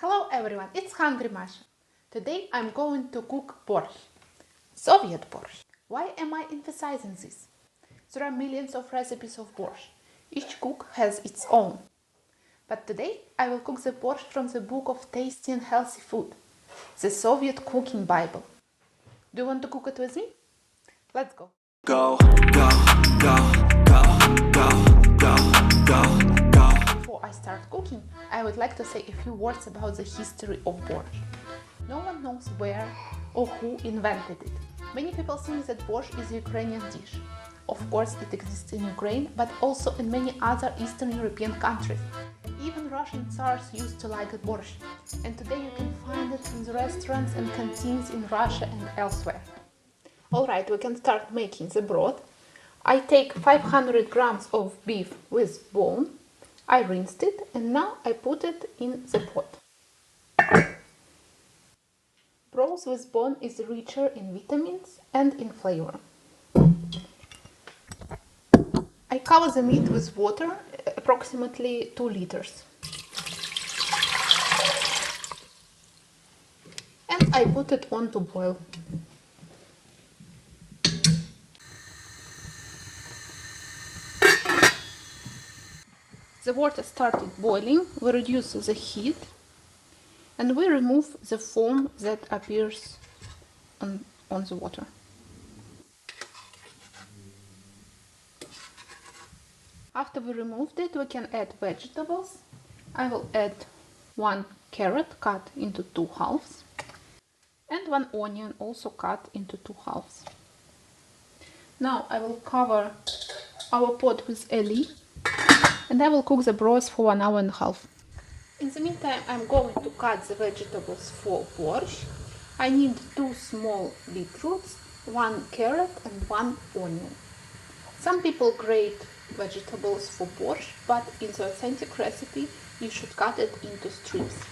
Hello everyone, it's Hungry Masha. Today I'm going to cook borscht. Soviet borscht. Why am I emphasizing this? There are millions of recipes of borscht. Each cook has its own. But today I will cook the borscht from the book of tasty and healthy food, the Soviet cooking Bible. Do you want to cook it with me? Let's go. Go, go, go, go, go, go, go, go. Before I start cooking, I would like to say a few words about the history of borscht. No one knows where or who invented it. Many people think that borscht is a Ukrainian dish. Of course, it exists in Ukraine, but also in many other Eastern European countries. Even Russian Tsars used to like borscht, and today you can find it in the restaurants and canteens in Russia and elsewhere. Alright, we can start making the broth. I take 500 grams of beef with bone. I rinsed it and now I put it in the pot. Broth with bone is richer in vitamins and in flavor. I cover the meat with water, approximately 2 liters. And I put it on to boil. The water started boiling, we reduce the heat and we remove the foam that appears on the water. After we removed it, we can add vegetables. I will add 1 carrot cut into 2 halves and 1 onion also cut into 2 halves. Now I will cover our pot with a lid and I will cook the broth for 1 hour and a half. In the meantime, I'm going to cut the vegetables for borscht. I need 2 small beetroots, 1 carrot and 1 onion. Some people grate vegetables for borscht, but in the authentic recipe you should cut it into strips.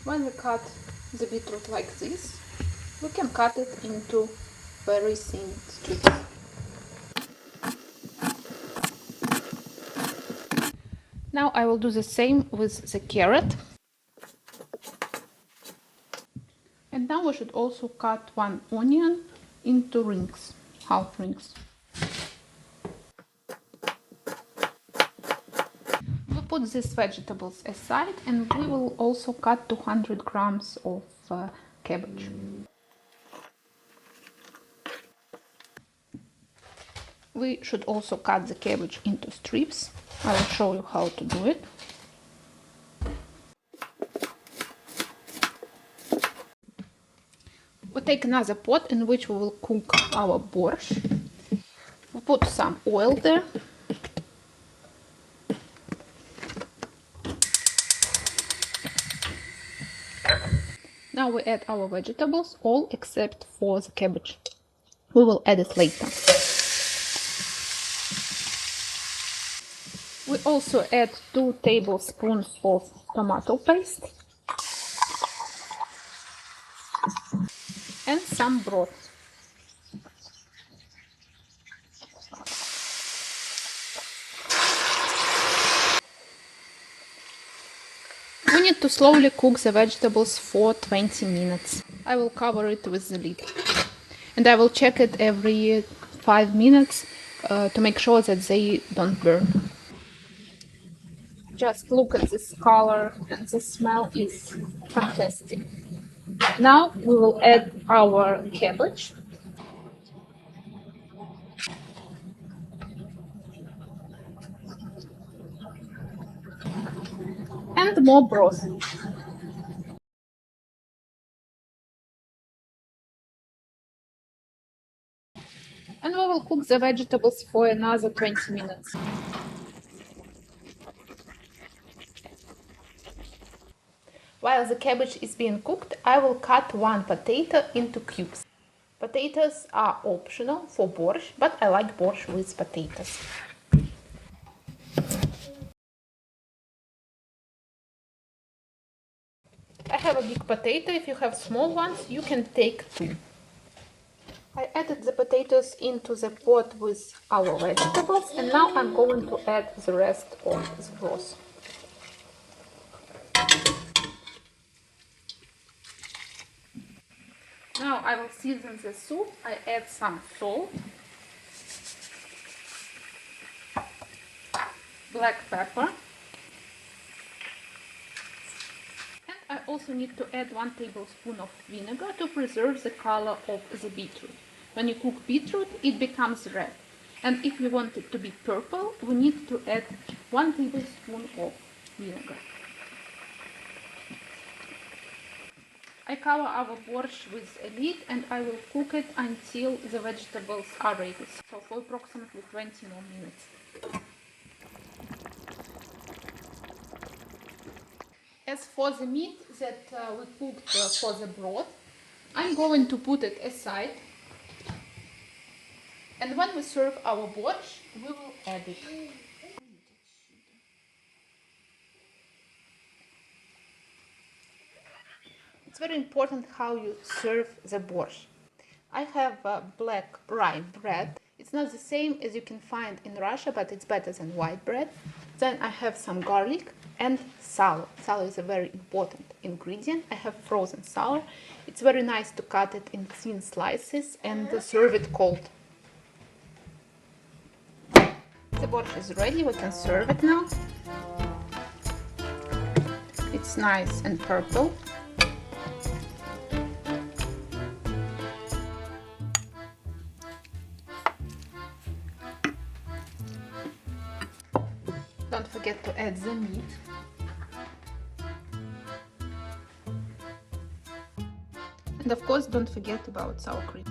When we cut the beetroot like this, we can cut it into very thin strips. Now I will do the same with the carrot. And now we should also cut 1 onion into rings, half rings. We put these vegetables aside and we will also cut 200 grams of cabbage. We should also cut the cabbage into strips. I will show you how to do it. We take another pot in which we will cook our borscht. We put some oil there. Now we add our vegetables, all except for the cabbage. We will add it later. We also add 2 tablespoons of tomato paste and some broth. We need to slowly cook the vegetables for 20 minutes. I will cover it with the lid. And I will check it every 5 minutes to make sure that they don't burn. Just look at this color, and the smell is fantastic. Now we will add our cabbage. And more broth. And we will cook the vegetables for another 20 minutes. While the cabbage is being cooked, I will cut 1 potato into cubes. Potatoes are optional for borscht, but I like borscht with potatoes. I have a big potato. If you have small ones, you can take 2. I added the potatoes into the pot with our vegetables, and now I'm going to add the rest of the broth. Now I will season the soup. I add some salt, black pepper, and I also need to add 1 tablespoon of vinegar to preserve the color of the beetroot. When you cook beetroot, it becomes red, and if we want it to be purple, we need to add 1 tablespoon of vinegar. I cover our borscht with a lid and I will cook it until the vegetables are ready, so for approximately 20 more minutes. As for the meat that we cooked for the broth, I'm going to put it aside, and when we serve our borscht, we will add it. It's very important how you serve the borscht. I have black rye bread. It's not the same as you can find in Russia, but it's better than white bread. Then I have some garlic and sour. Sour is a very important ingredient. I have frozen sour. It's very nice to cut it in thin slices and serve it cold. The borscht is ready. We can serve it now. It's nice and purple. Don't forget to add the meat. And of course, don't forget about sour cream.